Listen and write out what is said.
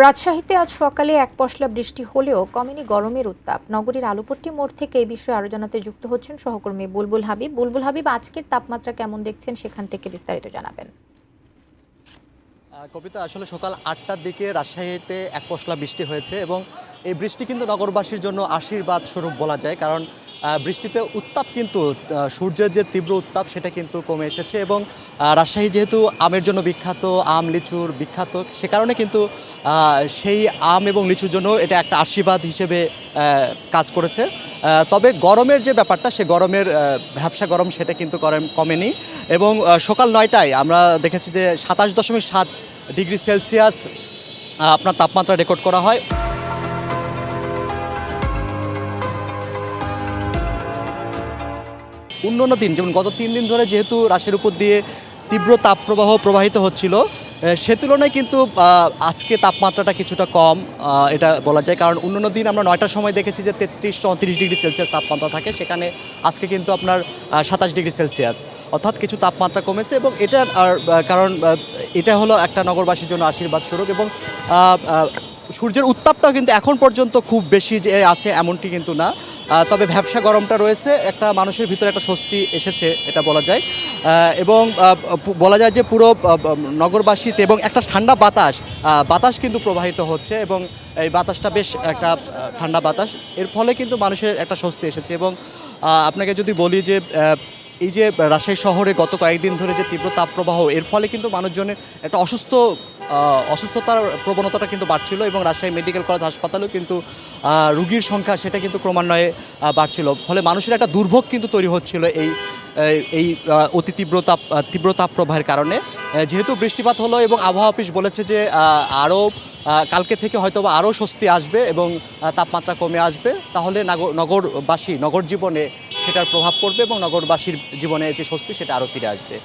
রাজশাহীতে আজ সকালে এক পশলা বৃষ্টি হলেও কমেনি গরমের উত্তাপ। নগরীর আলুপট্টি মোড় থেকে এই বিষয়ে আরো জানাতে যুক্ত হচ্ছেন সহকর্মী বুলবুল হাবিব। বুলবুল হাবিব, আজকের তাপমাত্রা কেমন দেখছেন, সেখান থেকে বিস্তারিত জানাবেন। কবিতা, আসলে সকাল ৮টার দিকে রাজশাহীতে এক পশলা বৃষ্টি হয়েছে এবং এই বৃষ্টি কিন্তু নগরবাসীর জন্য আশীর্বাদ স্বরূপ বলা যায়। কারণ বৃষ্টিতে উত্তাপ কিন্তু সূর্যের যে তীব্র উত্তাপ সেটা কিন্তু কমে এসেছে এবং রাজশাহী যেহেতু আমের জন্য বিখ্যাত, আম লিচুর বিখ্যাত, সে কারণে কিন্তু সেই আম এবং লিচুর জন্য এটা একটা আশীর্বাদ হিসেবে কাজ করেছে। তবে গরমের যে ব্যাপারটা, সে গরমের ভ্যাপসা গরম সেটা কিন্তু কমেনি এবং সকাল ৯টায় আমরা দেখেছি যে ২৭.৭ ডিগ্রি সেলসিয়াস আপনার তাপমাত্রা রেকর্ড করা হয়। অন্যান্য দিন যেমন গত ৩ দিন ধরে যেহেতু রাশিয়ার উপর দিয়ে তীব্র তাপপ্রবাহ প্রবাহিত হচ্ছিল, সে তুলনায় কিন্তু আজকে তাপমাত্রাটা কিছুটা কম এটা বলা যায়। কারণ অন্যান্য দিন আমরা ৯টার সময় দেখেছি যে ৩৩-৩৪ ডিগ্রি সেলসিয়াস তাপমাত্রা থাকে, সেখানে আজকে কিন্তু আপনার ২৭ ডিগ্রি সেলসিয়াস, অর্থাৎ কিছু তাপমাত্রা কমেছে এবং এটার কারণ এটা হলো একটা নগরবাসীর জন্য আশীর্বাদ স্বরূপ এবং সূর্যের উত্তাপটাও কিন্তু এখন পর্যন্ত খুব বেশি যে আছে এমনটি কিন্তু না। তবে ভ্যাপসা গরমটা রয়েছে, একটা মানুষের ভিতরে একটা স্বস্তি এসেছে এটা বলা যায়। এবং বলা যায় যে পুরো নগরবাসীতে এবং একটা ঠান্ডা বাতাস কিন্তু প্রবাহিত হচ্ছে এবং এই বাতাসটা বেশ একটা ঠান্ডা বাতাস, এর ফলে কিন্তু মানুষের একটা স্বস্তি এসেছে। এবং আপনাকে যদি বলি যে এই যে রাজশাহী শহরে গত কয়েকদিন ধরে যে তীব্র তাপপ্রবাহ, এর ফলে কিন্তু মানুষজনের একটা অসুস্থতার প্রবণতাটা কিন্তু বাড়ছিল এবং রাজশাহী মেডিকেল কলেজ হাসপাতালেও কিন্তু রোগীর সংখ্যা সেটা কিন্তু ক্রমান্বয়ে বাড়ছিল। ফলে মানুষের একটা দুর্ভোগ কিন্তু তৈরি হচ্ছিল এই অতি তীব্র তাপপ্রবাহের কারণে। যেহেতু বৃষ্টিপাত হলো এবং আবহাওয়া অফিস বলেছে যে আরও কালকে থেকে হয়তো বা আরও স্বস্তি আসবে এবং তাপমাত্রা কমে আসবে, তাহলে নগর জীবনে সেটার প্রভাব পড়বে এবং নগরবাসীর জীবনে যে স্বস্তি সেটা আরও ফিরে আসবে।